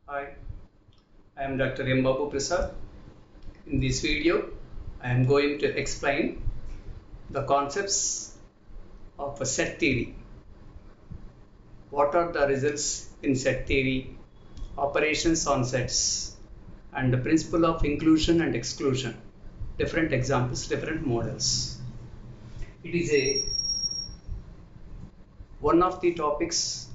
Hi, I am Dr. M. Babu Prasad. In this video, I am going to explain the concepts of a set theory. What are the results in set theory, operations on sets, and the principle of inclusion and exclusion. Different examples, different models. It is one of the topics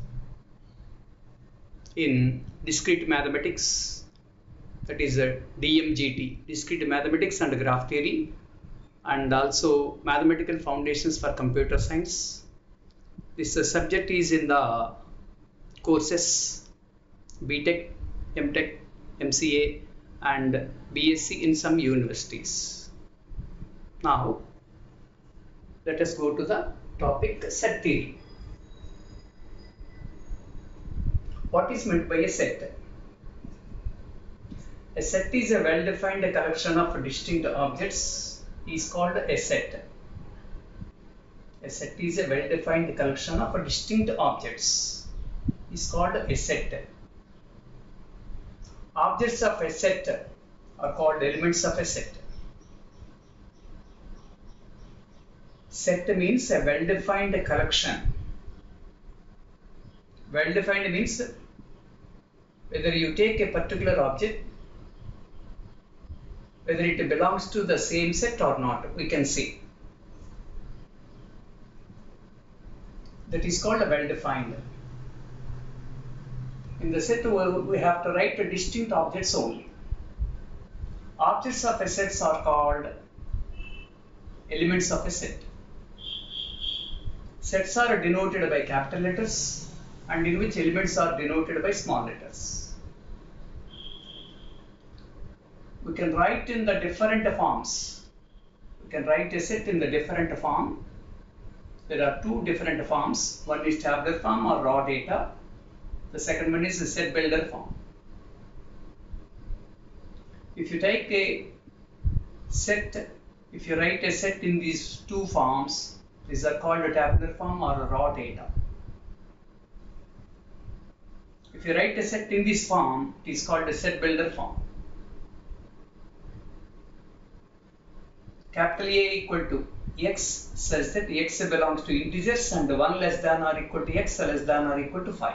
in discrete mathematics, that is a DMGT, discrete mathematics and graph theory, and also mathematical foundations for computer science. This subject is in the courses BTech, MTech, MCA and BSc in some universities. Now let us go to the topic set theory. What is meant by a set? A set is a well-defined collection of distinct objects is called a set. A set is a well-defined collection of distinct objects is called a set. Objects of a set are called elements of a set. Set means a well-defined collection. Well-defined means whether you take a particular object, whether it belongs to the same set or not, we can see. That is called a well-defined. In the set, we have to write distinct objects only. Objects of a set are called elements of a set. Sets are denoted by capital letters, and in which elements are denoted by small letters. We can write in the different forms. We can write a set in the different form. There are two different forms. One is tabular form or raw data. The second one is the set builder form. If you take a set, if you write a set in these two forms, these are called a tabular form or a raw data. If you write a set in this form, it is called a set builder form. Capital A equal to x such that x belongs to integers and 1 less than or equal to x less than or equal to 5.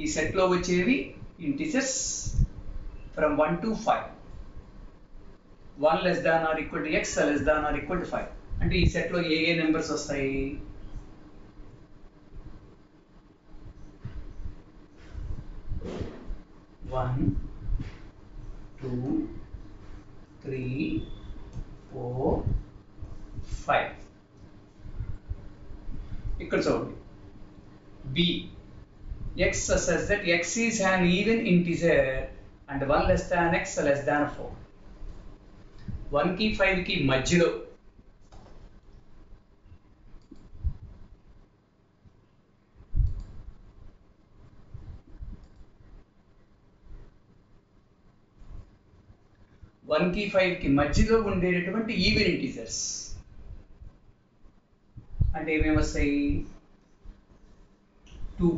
ఈ సెట్లో వచ్చేవి integers from 1 to 5. 1 less than or equal to x less than or equal to 5. అంటే ఈ సెట్లో ఏ numbers వస్తాయి? 1 2 3 4 5. ఇక్కడ చూడండి b x says that x is an even integer and 1 less than x less than 4. 1 కి 5 కి మధ్యలో ఉండేటటువంటి ఈవెన్ ఇంటిజర్స్ అంటే ఏమేమి వస్తాయి? 2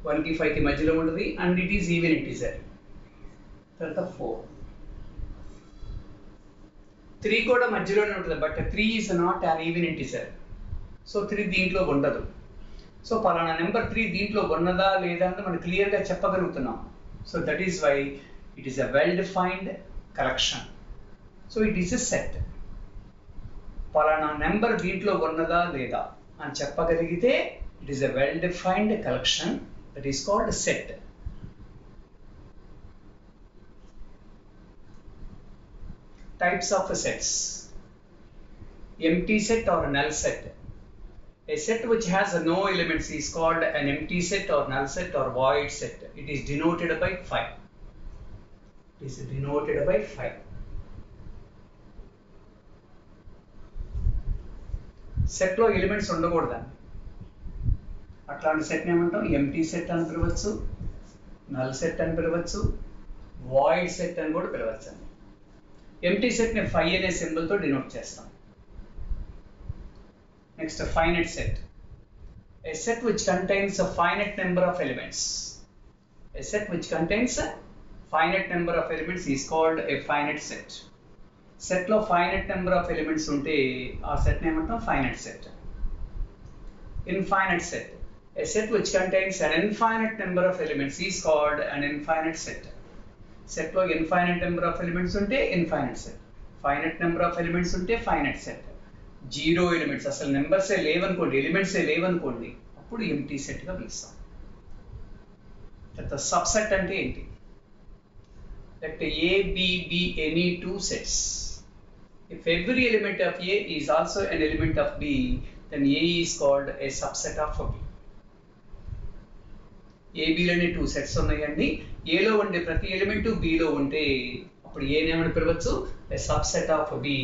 1 కి 5 కి మధ్యలో ఉంటుంది and it is even integer. తర్వాత 4 3 కూడా మధ్యలోనే ఉంటుంది, but 3 is not an even integer. So 3 దీంట్లో ఉండదు. సో పలానా నెంబర్ 3 దీంట్లో ఉన్నదా లేదా అని మనం క్లియర్గా చెప్పగలుగుతున్నాం. So that is why it is a well defined collection. So it is a set. పలానా నెంబర్ దీంట్లో ఉన్నదా లేదా అని చెప్పగలిగితే it is a well defined collection, that is called set. Types of sets: empty set or null set. A set which has no elements is called an empty set or null set or void set. It is denoted by 5. It is denoted by 5. సెట్లో elements ఉండకూడదండి. అట్లాంటి సెట్ని ఏమంటాం? Empty set అని పిలవచ్చు, null set అని పిలవచ్చు, void set అని కూడా పిలవచ్చు అండి. ఎంప్టీ సెట్ని 5 అనే సింబల్తో డినోట్ చేస్తాం. Next finite set. A set which contains a finite number of elements. A set which contains a finite number of elements is called a finite set. Set lo finite number of elements unte aa set name antam finite set. Infinite set. A set which contains an infinite number of elements is called an infinite set. Set lo infinite number of elements unte infinite set. Finite number of elements unte finite set. Zero elements అసలు నెంబర్సే లేవనుకోండి, ఎలిమెంట్సే లేవనుకోండి, అప్పుడు empty సెట్గా పిలుస్తాం. తర్వాత subset అంటే ఏంటి? Let A B be any two sets. If every element of A is also an element of B, then A is called a subset of B. ఏబిలోనే two sets ఉన్నాయండి, ఏలో ఉండే ప్రతి ఎలిమెంటు బిలో ఉంటే అప్పుడు ఏనేమని పిలవచ్చు? ఏ సబ్సెట్ ఆఫ్ బి.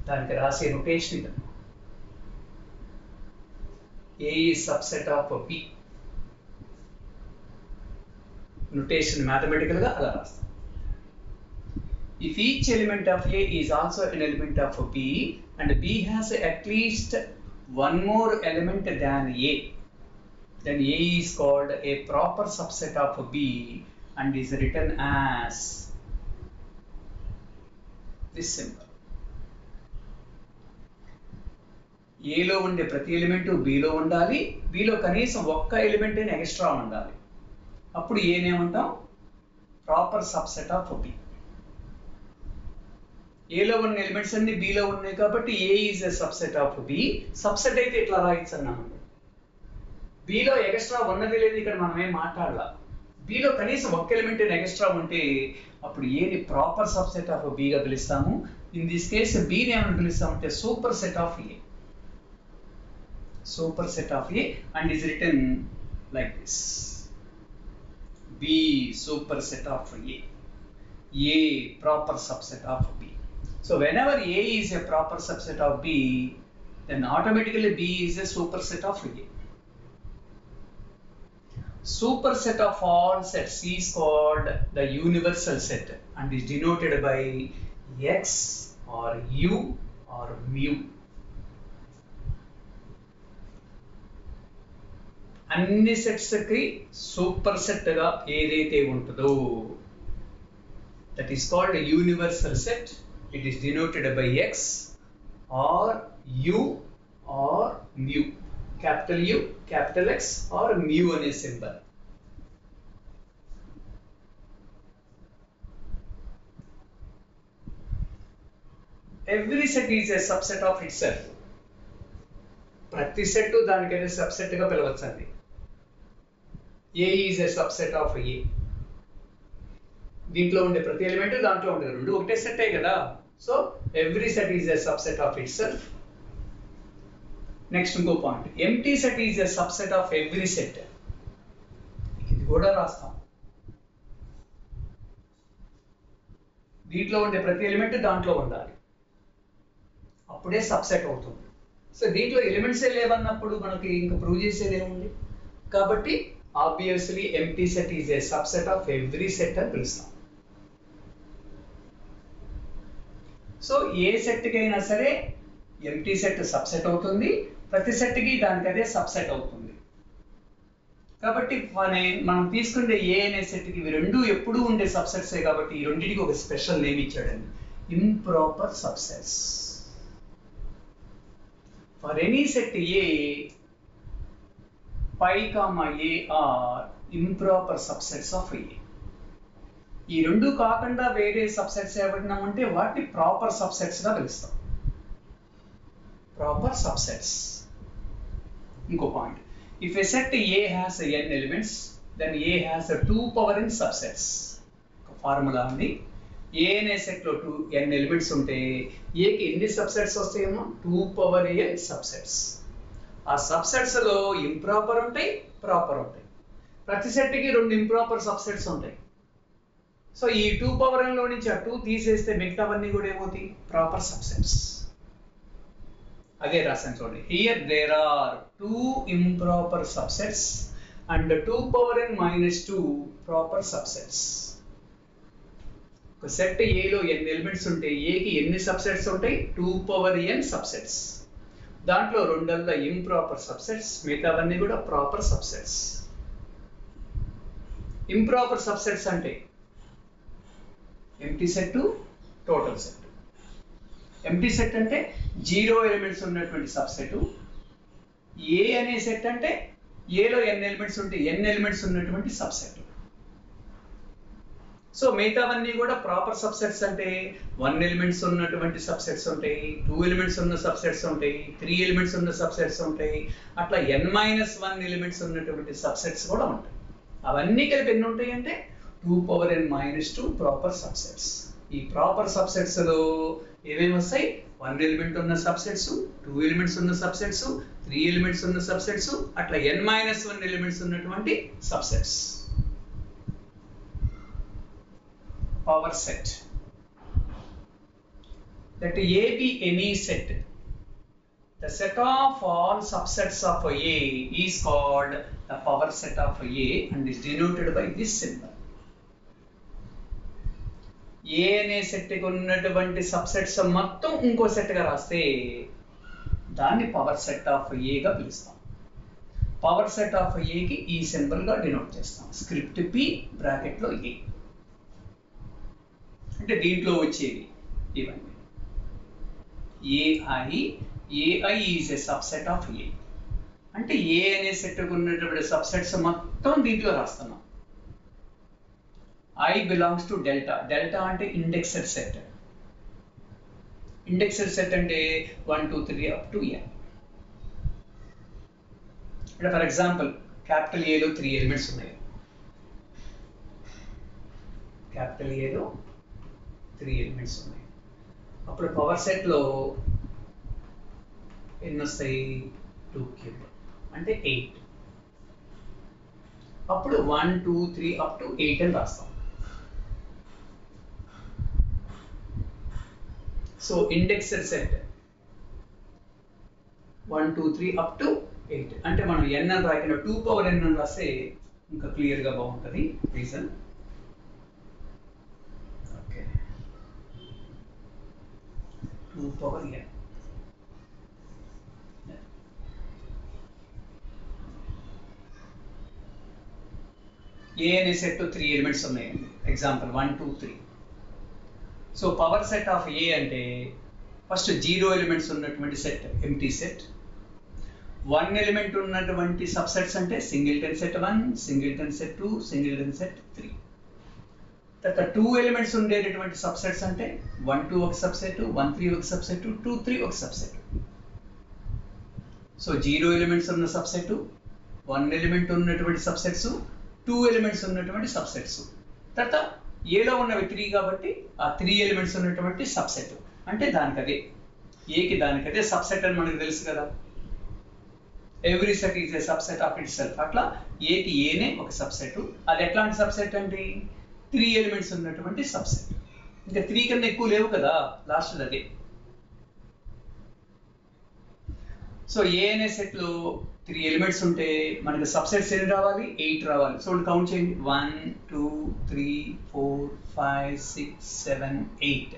దానికి రాసే నొటేషన్ ఇది. A is subset of B. Notation mathematical ga ala rastam. If each element of A is also an element of B and B has at least one more element than A, then A is called a proper subset of B and is written as this symbol. ఏలో ఉండే ప్రతి element below ఉండాలి, below కనీసం ఒక్క element అయినా extra ఉండాలి, అప్పుడు ఏనేమంటాం? Proper subset of B. ఏలో ఉన్న ఎలిమెంట్స్ అన్ని బిలో ఉన్నాయి కాబట్టి A is a subset of B. Subset అయితే ఇట్లా రాయొచ్చు అన్నాము. బిలో ఎక్స్ట్రా ఉన్నది లేదు, ఇక్కడ మనం ఏం మాట్లాడాల. బిలో కనీసం ఒక్క ఎలిమెంట్ అయినా ఎక్స్ట్రా ఉంటే అప్పుడు ఏని ప్రాపర్ సబ్సెట్ ఆఫ్ బిగా పిలుస్తాము. ఇన్ దిస్ కేస్ బిని ఏమని పిలుస్తామంటే superset of A. Superset of A and is written like this: B superset of A proper subset of B. So whenever A is a proper subset of B, then automatically B is a superset of A. Superset of all sets is called the universal set and is denoted by X or U or mu. అన్ని సెట్స్కి super సెట్గా ఏదైతే ఉంటుందో that is called universal set. It is denoted by X or U or mu. Capital U, capital X or mu అనే symbol. Every set is a subset of itself. ప్రతి set దానికైనా సబ్సెట్గా పిలవచ్చండి. A is a subset of A. దీంట్లో ఉండే ప్రతి element దాంట్లో ఉండే రెండు ఒకటే సెట్ అయ్యి కదా. So every set is a subset of itself. Next ఇంకో point, empty set is a subset of every set. ఇది కూడా రాస్తాం. దీంట్లో ఉండే ప్రతి ఎలిమెంట్ దాంట్లో ఉండాలి, అప్పుడే సబ్సెట్ అవుతుంది. సో దీంట్లో ఎలిమెంట్సే లేవన్నప్పుడు మనకి ఇంకా ప్రూవ్ చేసేది ఏముంది? కాబట్టి obviously empty set is a subset of every set అని పిలుస్తాం. సో ఏ సెట్కి అయినా సరే ఎంటీ సెట్ సబ్సెట్ అవుతుంది, ప్రతి సెట్కి దానికి అదే సబ్సెట్ అవుతుంది. కాబట్టి మనం తీసుకుంటే ఏ అనే సెట్కి ఇవి రెండు ఎప్పుడూ ఉండే సబ్సెట్సే కాబట్టి ఈ రెండింటికి ఒక స్పెషల్ నేమ్ ఇచ్చాడండి, improper subsets. For any set A, phi comma a are improper subsets of A. ఈ రెండు కాకుండా వేరే సబ్సెట్స్ ఏమంటున్నామంటే వాటిని ప్రాపర్ సబ్సెట్స్ గా పిలుస్తాం. Proper subsets. ఇంకో point, if a set A has n elements, then A has a 2 power n subsets. ఒక formula ఉంది. A అనే సెట్ లో n ఎలిమెంట్స్ ఉంటే A కి ఎన్ని సబ్సెట్స్ వస్తాయేమో? 2 power n సబ్సెట్స్. ఆ సబ్సెట్స్ లో ఇంప్రాపర్ ఉంటాయి, ప్రాపర్ ఉంటాయి. ప్రతి సెట్కి రెండు ఇంప్రాపర్ సబ్సెట్స్ ఉంటాయి. సో ఈ 2 power n లో నుంచి ఆ 2 తీసేస్తే మిగతావన్నీ కూడా ఏమవుతాయి? Proper subsets. అదే రాసాను చూడండి. Here there are 2 improper subsets and 2 power n - 2 proper subsets. ఒక సెట్ ఏలో n ఎలిమెంట్స్ ఉంటే ఏకి ఎన్ని సబ్సెట్స్ ఉంటాయి? 2 power n సబ్సెట్స్. దాంట్లో రెండల్లా ఇంప్రాపర్ సబ్సెట్స్, మిగతావన్నీ కూడా ప్రాపర్ సబ్సెట్స్. ఇంప్రాపర్ సబ్సెట్స్ అంటే empty set, total set. Empty set అంటే 0 ఎలిమెంట్స్ ఉన్నటువంటి సబ్సెట్. ఏ అనే సెట్ అంటే ఏలో n ఎలిమెంట్స్ ఉంటే n ఎలిమెంట్స్ ఉన్నటువంటి సబ్సెట్. సో మిగతావన్నీ కూడా ప్రాపర్ సబ్సెట్స్ అంటే 1 ఎలిమెంట్స్ ఉన్నటువంటి సబ్సెట్స్ ఉంటాయి, 2 ఎలిమెంట్స్ ఉన్న సబ్సెట్స్ ఉంటాయి, 3 ఎలిమెంట్స్ ఉన్న సబ్సెట్స్ ఉంటాయి, అట్లా n-1 ఎలిమెంట్స్ ఉన్నటువంటి సబ్సెట్స్ కూడా ఉంటాయి. అవన్నీ కలిపి ఎన్ని ఉంటాయి అంటే 2n-2 ప్రాపర్ సబ్సెట్స్. ఈ ప్రాపర్ సబ్సెట్స్ లో ఏమేమి వస్తాయి? 1 ఎలిమెంట్ ఉన్న సబ్సెట్స్, 2 ఎలిమెంట్స్ ఉన్న సబ్సెట్స్, 3 ఎలిమెంట్స్ ఉన్న సబ్సెట్స్, అట్లా n-1 ఎలిమెంట్స్ ఉన్నటువంటి subsets. Power set. Let A be any set. The set of all subsets of A is called the power set of A and is denoted by this symbol. A అనే set కి ఉన్నటువంటి subsets మొత్తం ఇంకో set గా రాస్తే దాన్ని power set of A గా పిలుస్తాం. పవర్ సెట్ ఆఫ్ A కి ఈ సింబల్ గా డినోట్ చేస్తాం. స్క్రిప్ట్ P బ్రాకెట్ లో A. అంటే దీంట్లో వచ్చేవి ఇవన్నీ. AI is a subset of A. అంటే A అనే సెట్ ఉన్నటువంటి సబ్సెట్స్ మొత్తం దీంట్లో రాస్తున్నాం. I belongs to delta. Delta అంటే ఇండెక్స్డ్ సెట్. ఇండెక్స్డ్ సెట్ అంటే 1, 2, 3 up to n. అంటే ఫర్ ఎగ్జాంపుల్ క్యాపిటల్ ఏలో 3 ఎలిమెంట్స్ ఉన్నాయి. క్యాపిటల్ ఏలో 3 ఎలిమెంట్స్ ఉన్నాయి. అప్పుడు పవర్ సెట్ లో ఎన్ని వస్తాయి? 2 క్యూబ్ అంటే 8. అప్పుడు 1, 2, 3 up to 8 అని రాస్తాం. So indexed set 1, 2, 3 up to 8 అంటే మనం n అని రాయకుండా 2n అని రాస్తే ఇంకా క్లియర్ గా బాగుంటుంది రీజన్. Okay, 2n. ఏ అనే సెట్ 3 ఎలిమెంట్స్ ఉన్నాయండి. Example 1, 2, 3. So power set of A అంటే ఫస్ట్ 0 ఎలిమెంట్స్ ఉన్నటువంటి సెట్ ఎంప్టీ సెట్. 1 ఎలిమెంట్ ఉన్నటువంటి సబ్సెట్స్ అంటే singleton set 1, singleton set 2, singleton set 3. తర్వాత 2 ఎలిమెంట్స్ ఉండేటటువంటి సబ్సెట్స్ అంటే 1, 2 ఒక సబ్సెట్, 1, 3 ఒక సబ్సెట్, 2, 3 ఒక సబ్సెట్. సో 0 ఎలిమెంట్స్ ఉన్న సబ్సెట్, 1 ఎలిమెంట్ ఉన్నటువంటి సబ్సెట్స్, 2 ఎలిమెంట్స్ ఉన్నటువంటి సబ్సెట్స్. తర్వాత ఏలో ఉన్నవి 3 కాబట్టి ఆ 3 ఎలిమెంట్స్ ఉన్నటువంటి సబ్సెట్. అంటే దానికదే ఏకి దానికదే సబ్సెట్ అని మనకు తెలుసు కదా. Every set is a subset of it self. అట్లా ఏకి ఏనే ఒక సబ్సెట్. అది ఎట్లాంటి సబ్సెట్ అంటే 3 ఎలిమెంట్స్ ఉన్నటువంటి సబ్సెట్. ఇంకా 3 కన్నా ఎక్కువ లేవు కదా లాస్ట్ అదే. సో ఏ అనే సెట్ లో 3 ఎలిమెంట్స్ ఉంటే మనకి సబ్సెట్స్ ఎన్ని రావాలి? 8 రావాలి. సో కౌంట్ చేయండి. 1, 2, 3, 4, 5, 6, 7, 8.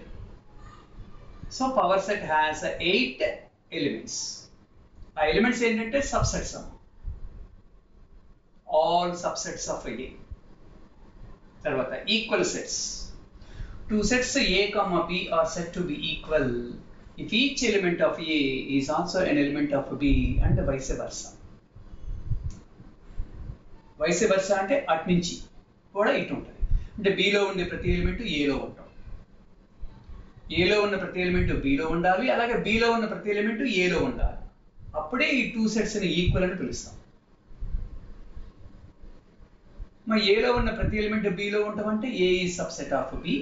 So power set has 8 elements. ఆ ఎలిమెంట్స్ ఏంటంటే సబ్సెట్స్. ఆల్ సబ్సెట్స్ ఆఫ్ ఏ. తర్వాత equal sets. 2 sets A, B are said to be equal if each element of A is also an element of B and vice versa. Vice versa అంటే అటు నుంచి కూడా ఇటు ఉంటుంది. అంటే Bలో ఉండే ప్రతి ఎలిమెంట్ Aలో ఉంటాం, Aలో ఉన్న ప్రతి ఎలిమెంట్ Bలో ఉండాలి, అలాగే Bలో ఉన్న ప్రతి ఎలిమెంట్ Aలో ఉండాలి. అప్పుడే ఈ 2 sets ని ఈక్వల్ అని పిలుస్తాం. మరి Aలో ఉన్న ప్రతి ఎలిమెంట్ Bలో ఉంటామంటే A is subset of B.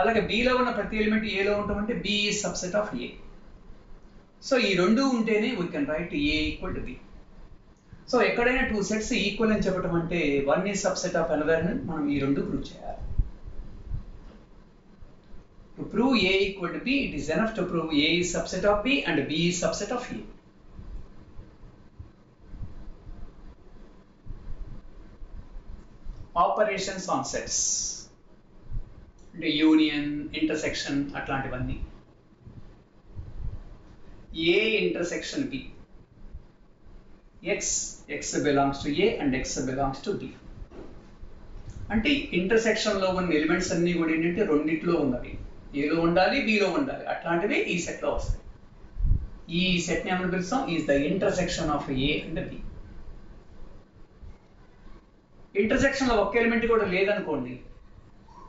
అలాగే Bలో ఉన్న ప్రతి ఎలిమెంట్ Aలో ఉంటామంటే B is subset of A. So ఈ రెండు ఉంటేనే we can write A equal to B. So ఎక్కడైనా 2 sets ఈక్వల్ అని చెప్పడం అంటే 1 is subset of another అని మనం ఈ రెండు ప్రూవ్ చేయాలి. To prove A equal to B, it is enough to prove A is subset of B and B is subset of A. Operations on sets అంటే union, intersection అట్లాంటివన్నీ. A intersection B. X belongs to A and X belongs to B. అంటే intersection లో ఉన్న elements అన్ని కూడా ఏంటంటే రెండిట్లో ఉన్నవి, ఏలో ఉండాలి బిలో ఉండాలి, అట్లాంటివి ఈ సెట్ లో వస్తాయి. ఈ సెట్ ని ఏమని పిలుస్తాం? Is the intersection of A and B. Intersection లో ఒక్క ఎలిమెంట్ కూడా లేదనుకోండి,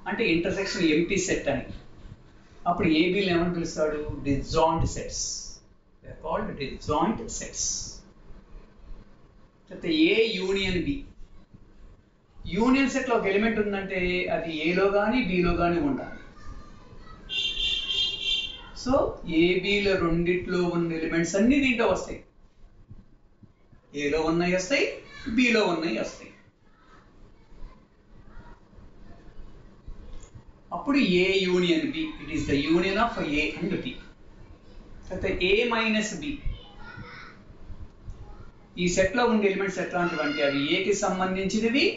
అంటే ఇంటర్సెక్షన్ ఎంటీ సెట్ అని. అప్పుడు ఏబీలు ఏమని పిలుస్తాడు? Disjoint sets. They are called disjoint sets. A union B. Union set లో ఒక ఎలిమెంట్ ఉందంటే అది ఏలో కానీ బిలో కానీ ఉండాలి. సో ఏబీలో రెండిట్లో ఉన్న ఎలిమెంట్స్ అన్ని దీంట్లో వస్తాయి. ఏలో ఉన్నాయి వస్తాయి, బిలో ఉన్నాయి వస్తాయి. అప్పుడు A union B, it is the union of A and B. తర్వాత ఏ మైనస్ బి. ఈ సెట్ లో ఉండే ఎలిమెంట్స్ ఎట్లాంటివి అంటే అవి ఏకి సంబంధించినవి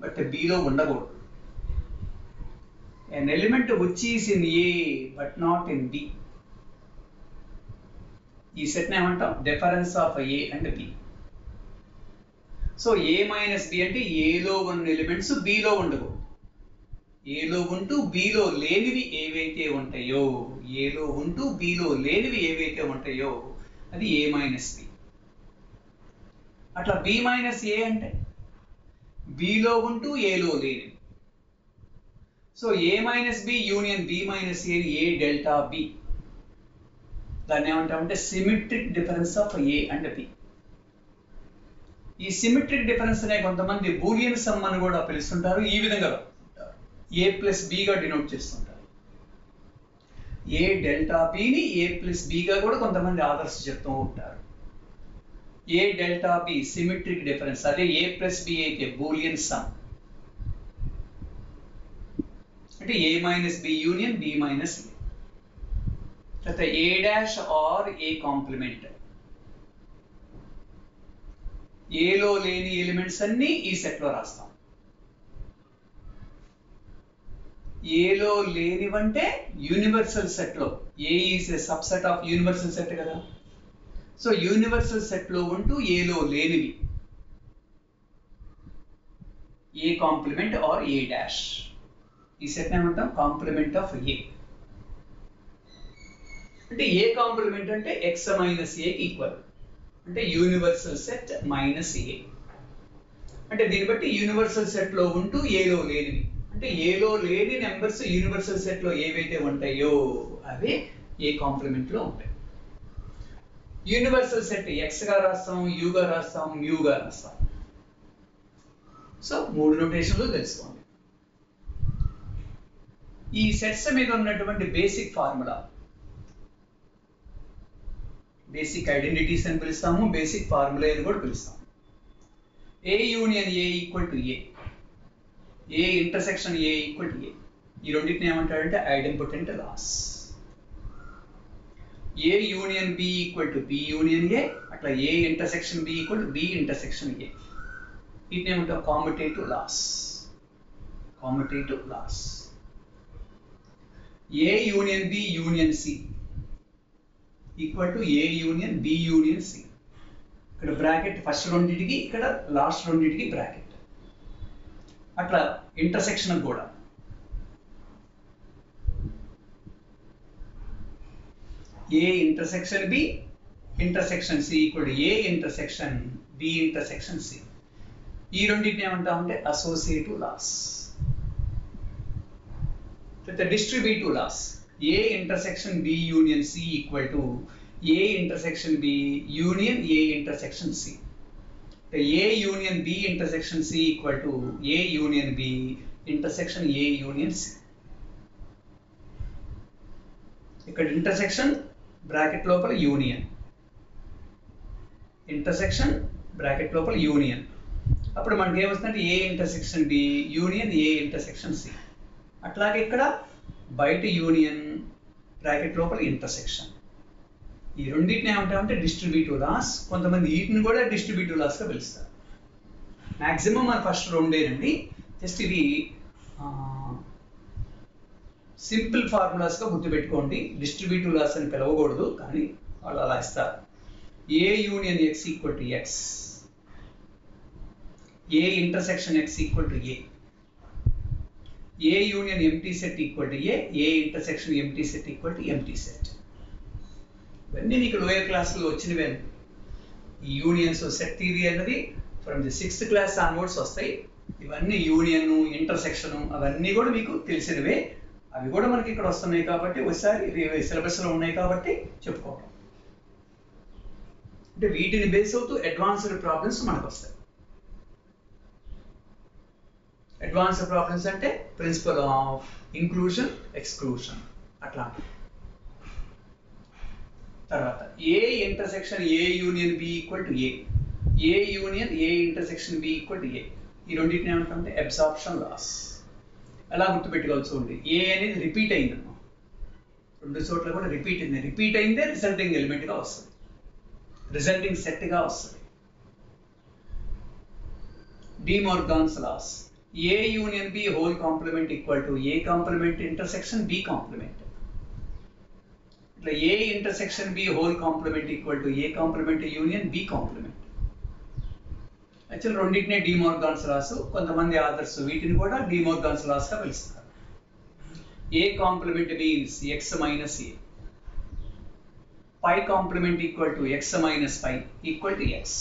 బట్ బిలో ఉండకూడదు. an element which is in A but not in B. ఈ సెట్ ని ఏమంటాం? Difference of A and B. So A minus B అంటే ఏలో ఉన్న ఎలిమెంట్స్ బిలో ఉండకూడదు. ఏలో ఉంటూ బిలో లేనివి ఏవైతే ఉంటాయో, ఏలో ఉంటూ బిలో లేనివి ఏవైతే ఉంటాయో అది A మైనస్ B. అట్లా B మైనస్ A అంటే బిలో ఉంటూ ఏలో లేనివి. So A minus B union B minus A, A delta B. దాన్ని ఏమంటామంటే symmetric difference of A and B. ఈ సిమెట్రిక్ డిఫరెన్స్ అనే కొంతమంది బూలియన్ సమ్ అని కూడా పిలుస్తుంటారు. ఈ విధంగా ఏ ప్లస్ బిగా డినోట్ చేస్తుంటారు. ఏ డెల్టా బిని ఏ ప్లస్ బిగా కూడా కొంతమంది ఆదర్శ చెప్తూ ఉంటారు. A delta B symmetric difference, అదే ఏ ప్లస్ బి అయితే బూలియన్ సమ్. అంటే A minus B union B minus A. తర్వాత A dash or A complement. ఏలో లేని ఎలిమెంట్స్ అన్ని ఈ సెట్ లో రాస్తాం. ఏలో లేనివంటే యూనివర్సల్ సెట్ లో, ఏ is a subset of universal set కదా. సో యూనివర్సల్ సెట్ లో ఉంటూ ఏలో లేనివి ఏ కాంప్లిమెంట్ ఆర్ ఏ డాష్. ఈ సెట్ ఏమంటాం? Complement of A. అంటే ఏ కాంప్లిమెంట్ అంటే ఎక్స్ మైనస్ ఏకి ఈక్వల్, అంటే యూనివర్సల్ సెట్ మైనస్ ఏ. అంటే దీన్ని బట్టి యూనివర్సల్ సెట్ లో ఉంటూ ఏలో లేనివి, అంటే ఏలో లేని నెంబర్స్ యూనివర్సల్ సెట్ లో ఏవైతే ఉంటాయో అవి ఏ కాంప్లిమెంట్ లో ఉంటాయి. యూనివర్సల్ సెట్ ఎక్స్ గా రాస్తాం, యూగా రాస్తాం, మ్యూగా రాస్తాం. సో మూడు నోటేషన్లు తెలుసుకోండి. ఈ సెట్స్ మీద ఉన్నటువంటి బేసిక్ ఫార్ములా, బేసిక్ ఐడెంటిటీస్ అని పిలుస్తాము, బేసిక్ ఫార్ములా అని కూడా పిలుస్తాము. A union A equal to A, A intersection A equal to A. ఈ రెండింటిని ఏమంటారంటే idempotent laws. A union B equal to B union A, అట్లా A intersection B equal to B intersection A. వీటిని ఏమంటాం? Commutative laws. Commutative laws. A union B union C equal to A union B union C. ఇక్కడ bracket first రెండింటికి, ఇక్కడ last రెండింటికి bracket. అట్లా intersection కూడా A intersection B intersection C equal to A intersection B intersection C. ఈ రెండింటిని ఏమంటామంటే associative laws. Distributive laws. A intersection B union C equal to A intersection B union A intersection C. A union B intersection C equal to A union B intersection A union C. ఇక్కడ intersection bracket లోపల union, intersection bracket లోపల union. అప్పుడు మనకి ఏమొస్తుందంటే A intersection B union A intersection C. అట్లాగే ఇక్కడ బయట union, bracket లోపల ఇంటర్సెక్షన్. ఈ రెండింటిని ఏమంటామంటే డిస్ట్రిబ్యూటివ్ లాస్. కొంతమంది వీటిని కూడా డిస్ట్రిబ్యూటివ్ లాస్ గా పిలుస్తారు. మాక్సిమం మన ఫస్ట్ రెండేనండి. జస్ట్ ఇవి సింపుల్ ఫార్ములాస్ గా గుర్తుపెట్టుకోండి. డిస్ట్రిబ్యూటివ్ లాస్ అని పిలవకూడదు, కానీ వాళ్ళు అలా రాస్తారు. A union X equal to X, A intersection X equal to A union empty set equal to A intersection empty set equal to empty set. ఇవన్నీ మీకు లోయర్ క్లాస్లో వచ్చినవే. ఈ యూనియన్స్ సెట్ థియరీ అనేది from the 6th class onwards వస్తాయి. ఇవన్నీ union intersection అవన్నీ కూడా మీకు తెలిసినవే. అవి కూడా మనకి ఇక్కడ వస్తున్నాయి కాబట్టి ఒకసారి సిలబస్లో ఉన్నాయి కాబట్టి చెప్పుకోవడం. అంటే వీటిని బేస్ అవుతూ అడ్వాన్స్డ్ ప్రాబ్లమ్స్ మనకు వస్తాయి. అడ్వాన్స్డ్ ప్రాబ్లమ్స్ అంటే ప్రిన్సిపల్ ఆఫ్ ఇంక్లూజన్ ఎక్స్క్లూజన్ అట్లా. తర్వాత A intersection A union B equal to A union A intersection B equal to ఈ రెండింటిని ఏమంటామంటే అబ్సార్ప్షన్ లాస్. ఎలా గుర్తుపెట్టుకోవచ్చు చూడండి. ఏ అనేది రిపీట్ అయిందమ్మా, 2 చోట్ల కూడా రిపీట్ అయింది. రిపీట్ అయిందే రిజల్టింగ్ ఎలిమెంట్గా వస్తుంది, రిజల్టింగ్ సెట్గా వస్తుంది. De Morgan's laws. A union B whole complement equal to A complement intersection B complement. ఇట్లా A intersection B whole complement equal to A complement union B complement. Actual రెండింటినే De Morgan's laws. కొంతమంది authors వీటిని కూడా De Morgan's laws గా పిలుస్తారు. A complement means X minus A, phi complement equal to X minus phi equal to X,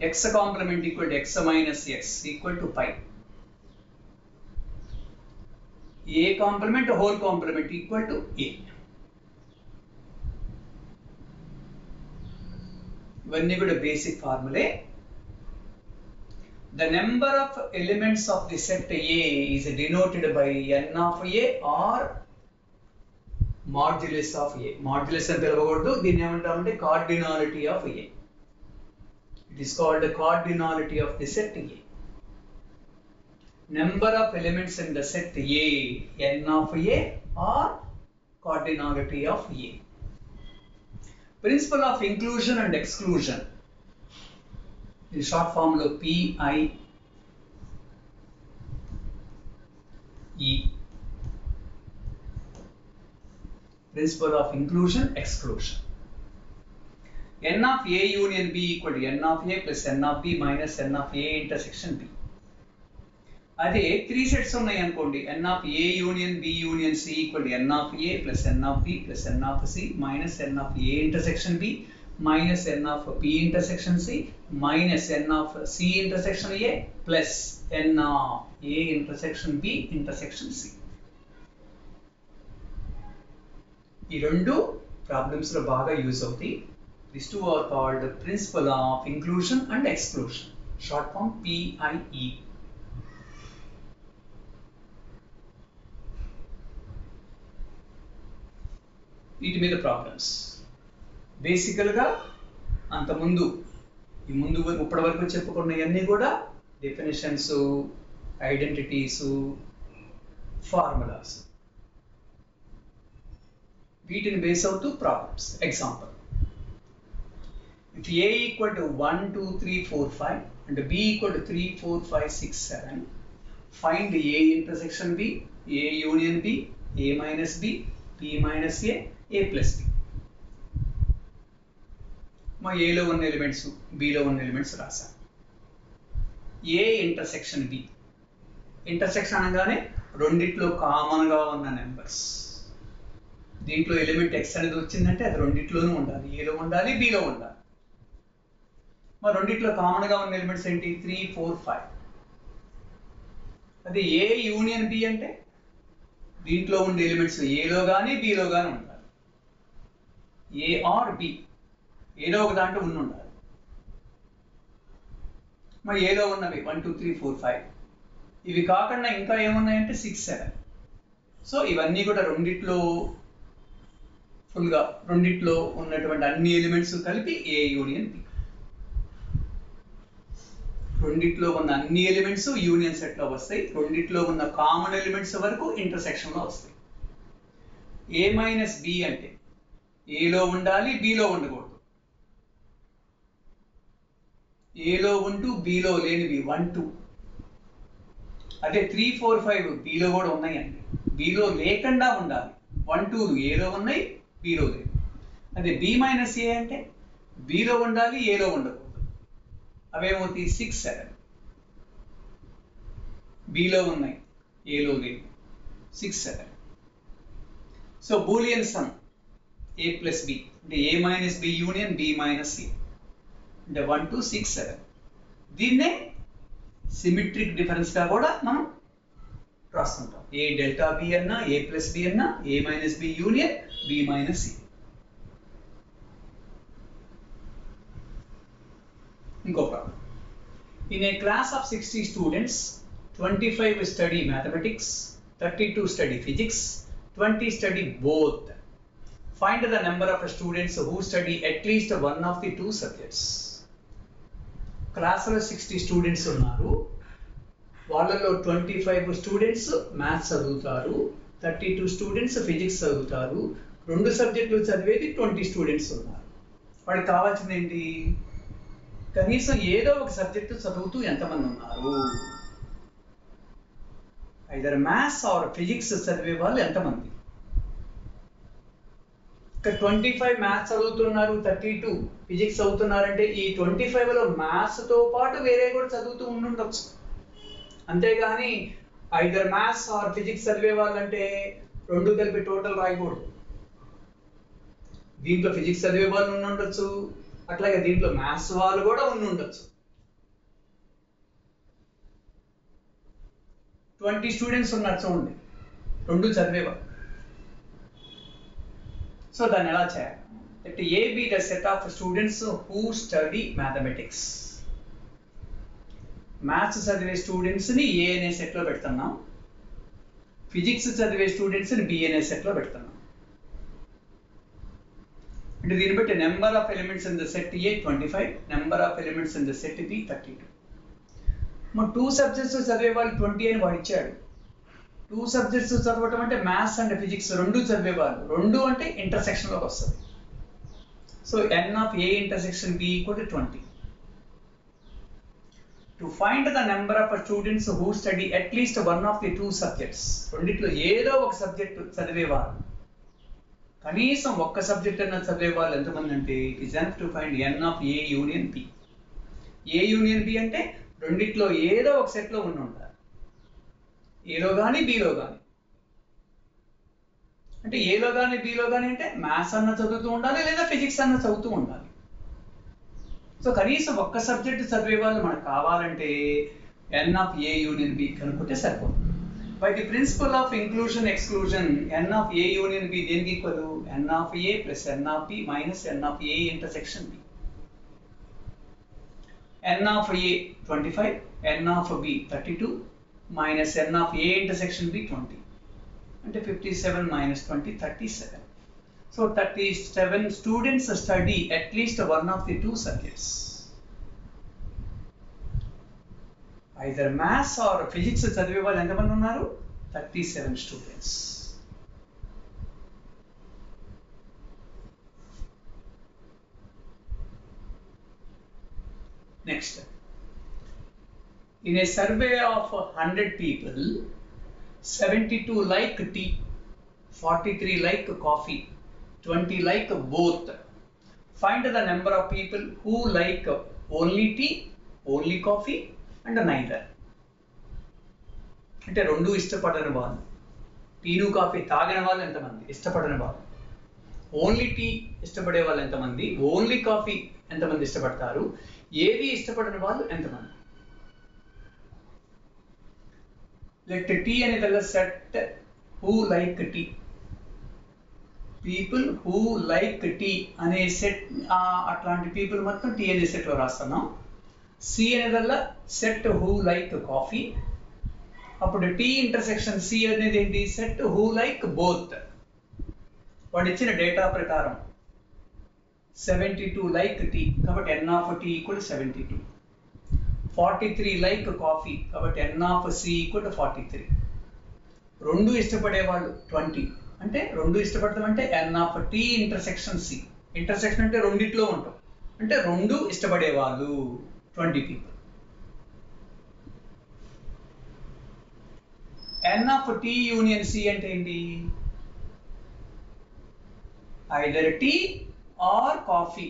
X complement equal to X minus X equal to phi, A complement whole complement equal to A. ఇవన్నీ కూడా basic formulae. The number of elements of the set A is denoted by n of A or modulus of A. Modulus అని పిలవకూడదు, దీన్ని ఏమంటామంటే cardinality of A. It is called the cardinality of the set A. Number of elements in the set A, n of A or cardinality of A. Principle of inclusion and exclusion. In short form lo PIE. Principle of inclusion exclusion. N of A union B equal to N of A plus N of B minus N of A intersection B. అదే 3 sets ఉన్నాయి అనుకోండి. N of A union B union C equal to N of A plus N of B plus N of C minus N of A intersection B minus N of B intersection C minus N of C intersection A plus N of A intersection B intersection C. ఈ రెండు problems లో బాగా use అవుతాయి. These two are called the principle of inclusion and exclusion. Short form PIE. వీటి మీద problems బేసికల్గా అంతకుముందు ఇప్పటి వరకు చెప్పుకున్నవన్నీ కూడా డెఫినేషన్స్, ఐడెంటిటీస్, ఫార్ములాస్, వీటిని బేస్ అవుతూ problems. Example, if A equal to 1 2 3 4 5 and B equal to 3 4 5 6 7, find A intersection B, A union B, A minus B, B minus A plus B. మా ఏలో ఉన్న ఎలిమెంట్స్ బిలో ఉన్న elements రాశాను. ఏ intersection B. Intersection అనగానే రెండిట్లో కామన్గా ఉన్న numbers. దీంట్లో ఎలిమెంట్ ఎక్స్ అనేది వచ్చిందంటే అది రెండిట్లోనూ ఉండాలి, ఏలో ఉండాలి బిలో ఉండాలి. మరి రెండిట్లో కామన్గా ఉన్న ఎలిమెంట్స్ ఏంటి? 3 4 5. అదే ఏ యూనియన్ బి అంటే దీంట్లో ఉండే ఎలిమెంట్స్ ఏలో కానీ బిలో కానీ ఉండాలి. ఏ ఆర్ బి ఏదో ఒక దాంట్లో ఉండాలి. మరి ఏలో ఉన్నవి 1 2 3 4 5. ఇవి కాకుండా ఇంకా ఏమున్నాయంటే 6 7. సో ఇవన్నీ కూడా రెండిట్లో ఫుల్గా రెండిట్లో ఉన్నటువంటి అన్ని ఎలిమెంట్స్ కలిపి ఏ యూనియన్ బి. రెండిట్లో ఉన్న అన్ని ఎలిమెంట్స్ యూనియన్ సెట్లో వస్తాయి. రెండిట్లో ఉన్న కామన్ ఎలిమెంట్స్ వరకు ఇంటర్సెక్షన్లో వస్తాయి. ఏ మైనస్ బి అంటే ఏలో ఉండాలి, బిలో ఉండకూడదు. ఏలో ఉంటూ బిలో లేనివి 1 2. అదే 3 4 5 బిలో కూడా ఉన్నాయండి, బిలో లేకుండా ఉండాలి. 1 2 ఏలో ఉన్నాయి, బిలో లేదు. అదే B మైనస్ ఏ అంటే Bలో ఉండాలి, ఏలో ఉండకూడదు. అవేమవుతాయి 6, 7. Bలో ఉన్నాయి, ఏలో లేవు. 6, 7. So Boolean some A plus B అంటే A minus B union B minus A అంటే 1, 2, 6, 7. దీన్నే సిమెట్రిక్ డిఫరెన్స్గా కూడా మనం రాస్తుంటాం. ఏ డెల్టా బి అన్నా, ఏ ప్లస్ బి అన్నా, A minus B union B minus C. ఇంకో problem. In a class of 60 students 25 study mathematics, 32 study physics, 20 study both. Find the number of students who study at least one of the 2 subjects. క్లాస్లో 60 students ఉన్నారు. వాళ్ళలో 25 students maths చదువుతారు, 32 students physics చదువుతారు. 2 సబ్జెక్టులు చదివేది 20 students ఉన్నారు. వాడికి కావాల్సింది ఏంటి? కనీసం ఏదో ఒక సబ్జెక్టు చదువుతూ ఎంతమంది ఉన్నారు. ఐదర్ మ్యాథ్స్ ఆర్ ఫిజిక్స్ చదివే వాళ్ళు ఎంతమంది. ఇక్కడ 25 మ్యాథ్స్ చదువుతున్నారు, 32 ఫిజిక్స్ చదువుతున్నారంటే ఈ 25లో మ్యాథ్స్తో పాటు వేరే కూడా చదువుతూ ఉండుండొచ్చు. అంతేగాని ఐదర్ మ్యాథ్స్ ఆర్ ఫిజిక్స్ చదివే వాళ్ళంటే 2 కలిపి టోటల్ రాయకూడదు. దీంట్లో ఫిజిక్స్ చదివే వాళ్ళు ఉండొచ్చు, అట్లాగే దీంట్లో మ్యాథ్స్ వాళ్ళు కూడా ఉండొచ్చు. 20 స్టూడెంట్స్ ఉన్నారు చూడండి, 2 చదివేవాళ్ళు. సో దాన్ని ఎలా చేయాలి? Let A be the set of students who study mathematics. Maths చదివే స్టూడెంట్స్ని ఏ అనే సెట్లో పెడుతున్నాం, ఫిజిక్స్ చదివే స్టూడెంట్స్ని బి అనే సెట్లో పెడుతున్నాం. అంటే దీన్ని బట్టి number of elements in the set A 25, number of elements in the set B 32. మరి 2 సబ్జెక్ట్స్ చదివే వాళ్ళు 20 అని వాడు ఇచ్చాడు. 2 సబ్జెక్ట్స్ చదవటం అంటే మ్యాథ్స్ అండ్ ఫిజిక్స్ 2 చదివే వాళ్ళు. 2 అంటే ఇంటర్సెక్షన్లోకి వస్తుంది. So n of A intersection B equal to 20. To find the number of students who study at least one of the 2 subjects. రెండిట్లో ఏదో ఒక సబ్జెక్టు చదివేవారు, కనీసం ఒక్క సబ్జెక్ట్ అన్న చదివేవాళ్ళు ఎంతమంది అంటే it is enough to find n of A union B. A union B అంటే రెండిట్లో ఏదో ఒక సెట్లో ఉండాలి, ఏలో కానీ బిలో కానీ. అంటే ఏలో కానీ బిలో కానీ అంటే మ్యాథ్స్ అన్న చదువుతూ ఉండాలి, లేదా ఫిజిక్స్ అన్న చదువుతూ ఉండాలి. సో కనీసం ఒక్క సబ్జెక్ట్ చదివే వాళ్ళు మనకు కావాలంటే n of A union B కనుక్కుంటే సరిపోతుంది. By the principle of inclusion exclusion n of A union B దేనికి equal? n of A plus n of B minus n of A intersection B. n of A 25, n of B 32 minus n of A intersection B 20 అంటే 57 minus 20 37. So 37 students study at least one of the 2 subjects. Either maths or physics చదివే వాళ్ళు ఎంతమంది ఉన్నారు? 37 students. Next. In a survey of 100 people, 72 like tea, 43 like coffee, 20 like both. Find the number of people who like only tea, only coffee and neither. అంటే 2 ఇష్టపడని వాళ్ళు, టీను coffee తాగిన వాళ్ళు ఎంతమంది, ఇష్టపడని వాళ్ళు. ఓన్లీ టీ ఇష్టపడే వాళ్ళు ఎంతమంది, ఓన్లీ కాఫీ ఎంతమంది ఇష్టపడతారు, ఏది ఇష్టపడని వాళ్ళు ఎంతమంది. లెట్ టీ అనేది set who like tea. People who like tea అనే సెట్, అట్లాంటి పీపుల్ మొత్తం టీ అనే సెట్లో రాస్తున్నాం. సి అనేదల్లా సెట్ హూ లైక్ కాఫీ. అప్పుడు టీ ఇంటర్సెక్షన్ సి అనేది ఏంటి? Set who like both. వాడు ఇచ్చిన డేటా ప్రకారం 72 లైక్ టీ కాబట్టి n of T equal 72. 43 like coffee కాబట్టి n ఆఫ్ సి ఈక్వల్ 43. 2 ఇష్టపడే వాళ్ళు 20 అంటే 2 ఇష్టపడతాం అంటే n of T intersection C. Intersection అంటే రెండిట్లో ఉంటాం అంటే 2 ఇష్టపడే వాళ్ళు 20 people. n of T union C అంటే ఏంటి? ఐదర్ టీ ఆర్ కాఫీ,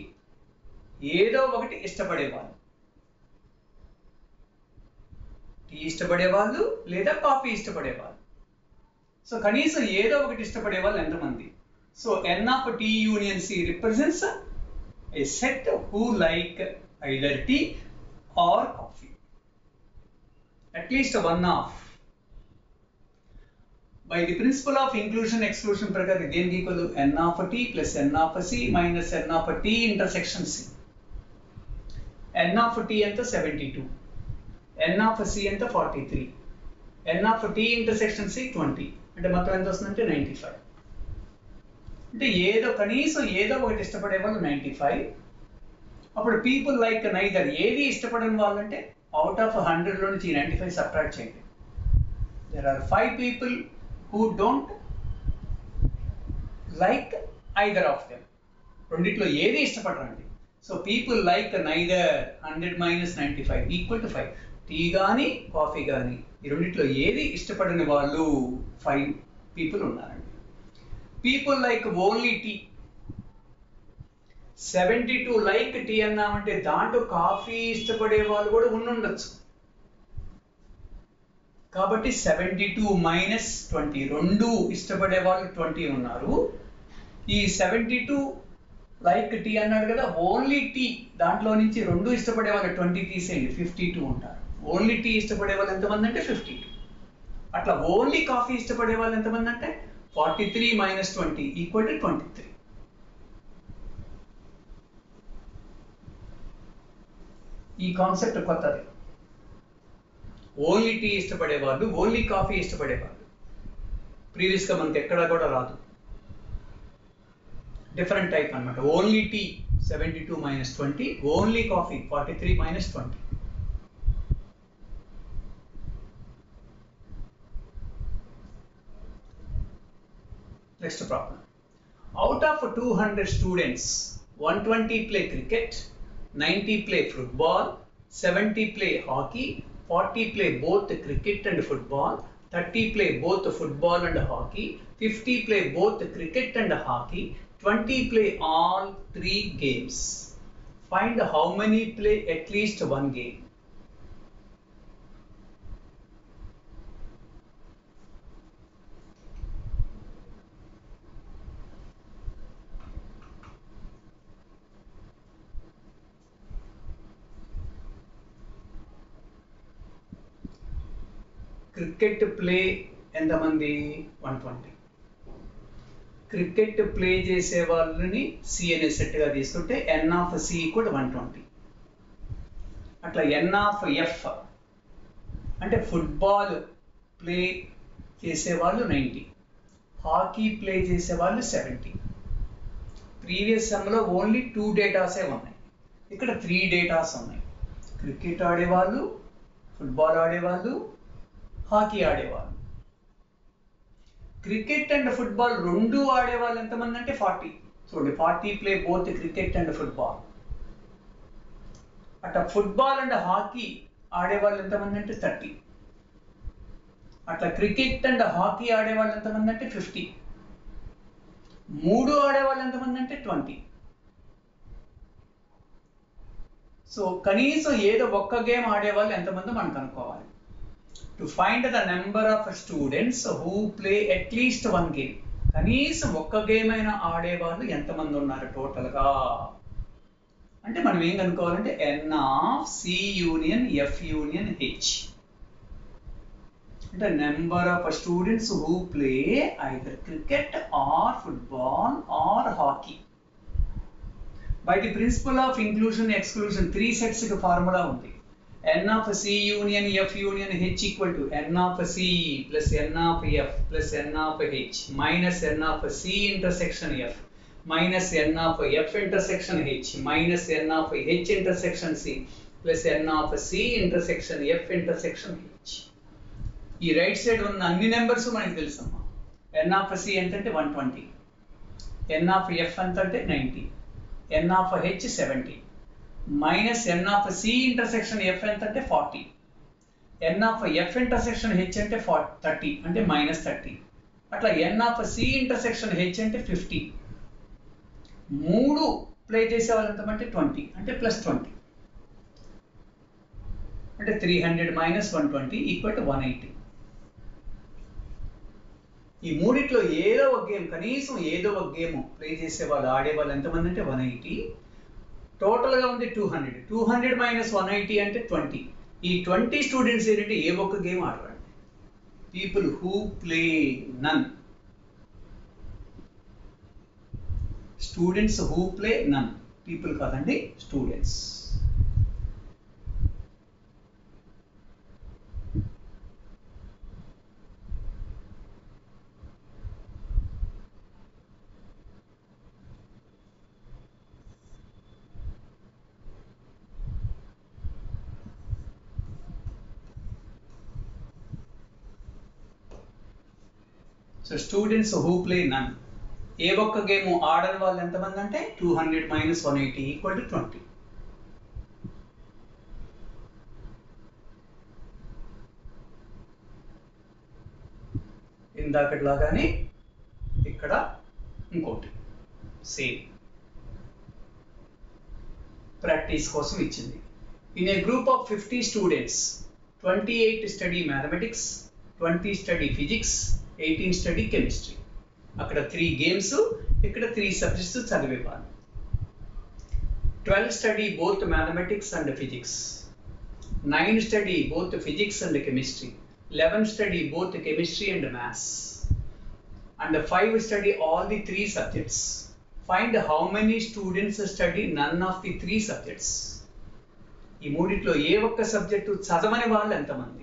ఏదో ఒకటి ఇష్టపడేవాళ్ళు. టీ ఇష్టపడేవాళ్ళు లేదా కాఫీ ఇష్టపడేవాళ్ళు. సో కనీసం ఏదో ఒకటి ఇష్టపడే వాళ్ళు ఎంతమంది? So N of T union C represents a set who like either tea or coffee. At least one of. By the principle of inclusion exclusion ప్రకారం ఇదేంటి equal N of T plus N of C minus N of T intersection C. N of T ఎంత 72, N of C ఎంత 43, N of T intersection C 20. అంటే మొత్తం ఎంత వస్తుందంటే 95. అంటే ఏదో కనీసం ఏదో ఒకటి ఇష్టపడే వాళ్ళు 95. అప్పుడు పీపుల్ లైక్ నైదర్, ఏది ఇష్టపడని వాళ్ళు అంటే అవుట్ ఆఫ్ 100 లో నుంచి 95 సబ్ట్రాక్ట్ చేయండి. There are 5 people who don't like either of them. రెండిట్లో ఏది ఇష్టపడరండి. So people like neither 100 minus 95 equal to 5. Tea కానీ కాఫీ కానీ ఈ రెండిట్లో ఏది ఇష్టపడని వాళ్ళు 5 పీపుల్ ఉన్నారండి. People like only tea 72 like tea అన్నామంటే దాంట్లో కాఫీ ఇష్టపడే వాళ్ళు కూడా ఉండొచ్చు. కాబట్టి 72 minus 20, రెండు ఇష్టపడే వాళ్ళు 20 ఉన్నారు. ఈ 72 లైక్ టీ అన్నాడు కదా, ఓన్లీ టీ దాంట్లో నుంచి రెండు ఇష్టపడే వాళ్ళు 20 తీసేయండి, 52 ఉంటారు. ఓన్లీ టీ ఇష్టపడే వాళ్ళు ఎంతమంది అంటే 52. అట్లా ఓన్లీ కాఫీ ఇష్టపడే వాళ్ళు ఎంతమంది అంటే 43 minus 20 ఈక్వల్ టు 23. ఈ కాన్సెప్ట్ కొత్తది. ఓన్లీ టీ ఇష్టపడేవాళ్ళు, ఓన్లీ కాఫీ ఇష్టపడేవాళ్ళు. ప్రీవియస్గా మనకి ఎక్కడా కూడా రాదు. డిఫరెంట్ టైప్ అనమాట. Only tea 72 minus 20, only coffee 43 minus 20. Next problem. Out of 200 students, 120 play cricket, 90 play football, 70 play hockey, 40 play both cricket and football, 30 play both football and hockey, 50 play both cricket and hockey, 20 play all 3 games. Find how many play at least one game. Cricket play ఎంతమంది? 120. Cricket play చేసే వాళ్ళని C అనే సెట్గా తీసుకుంటే N of C కూడా 120. అట్లా N of F అంటే football play చేసేవాళ్ళు 90, hockey play చేసేవాళ్ళు 70. ప్రీవియస్ సెమ్లో ఓన్లీ 2 డేటాసే ఉన్నాయి, ఇక్కడ 3 డేటాస్ ఉన్నాయి. క్రికెట్ ఆడేవాళ్ళు, ఫుట్బాల్ ఆడేవాళ్ళు, హాకీ ఆడేవాళ్ళు. క్రికెట్ అండ్ ఫుట్బాల్ రెండు ఆడేవాళ్ళు ఎంతమంది అంటే 40. చూడండి, 40 play both cricket and football. అట్లా ఫుట్బాల్ అండ్ హాకీ ఆడేవాళ్ళు ఎంతమంది అంటే 30. అట్లా క్రికెట్ అండ్ హాకీ ఆడేవాళ్ళు ఎంతమంది అంటే 50. మూడు ఆడేవాళ్ళు ఎంతమంది అంటే 20. సో కనీసం ఏదో ఒక్క గేమ్ ఆడేవాళ్ళు ఎంతమంది మనం కనుక్కోవాలి. To find the number of students who play at least one game. కనీసం ఒక్క గేమ్ అయినా ఆడేవాళ్ళు ఎంతమంది ఉన్నారు టోటల్గా అంటే మనం ఏం కనుక్కోవాలంటే N of C union F union H. అంటే number of students who play either cricket or football or hockey. By the principle of inclusion exclusion 3 sets కి ఫార్ములా ఉంది. N of C union F union H equal to N of C plus N of F plus N of H minus N of C intersection F minus N of F intersection H minus N of H intersection C plus N of C intersection F intersection H. ఈ right side ఉన్న అన్ని numbers మనకి తెలుసమ్మా. N of C ఎంతంటే 120, N of F ఎంతంటే 90, N of H 70 minus N of C intersection F ఎంత అంటే 40, N of F intersection H అంటే 30 అంటే -30. అట్లా N of C intersection H అంటే 50. మూడు ప్లే చేసే వాళ్ళు ఎంతమంటే 20 అంటే +20 అంటే 300 - 120 = 180. ఈ మూడిట్లో ఏదో ఒక గేమ్, కనీసం ఏదో ఒక గేమ్ ప్లే చేసేవాళ్ళు, ఆడేవాళ్ళు ఎంతమంది అంటే 180. టోటల్గా ఉంది 200. 200 - 180 అంటే 20. ఈ 20 స్టూడెంట్స్ ఏంటంటే ఏ ఒక్క గేమ్ ఆడరండి. People who play none. Students who play none. People కాదండి, students. So students who play none. ఏ ఒక్క గేమ్ ఆడని వాళ్ళు ఎంతమంది అంటే 200 - 180 = 20. ఇందాకట్లాగానే ఇక్కడ ఇంకోటి సేమ్ ప్రాక్టీస్ కోసం ఇచ్చింది. In a group of 50 students 28 study mathematics, 20 study physics, 18 study chemistry. అక్కడ 3 గేమ్స్, ఇక్కడ 3 సబ్జెక్ట్స్ చదివేవాళ్ళు. 12 study both mathematics and physics, 9 study both physics and chemistry, 11 study both chemistry and maths, and 5 study all the 3 subjects. Find how many students study none of the 3 subjects. ఈ మూడిట్లో ఏ ఒక్క subject చదవని వాళ్ళు ఎంతమంది?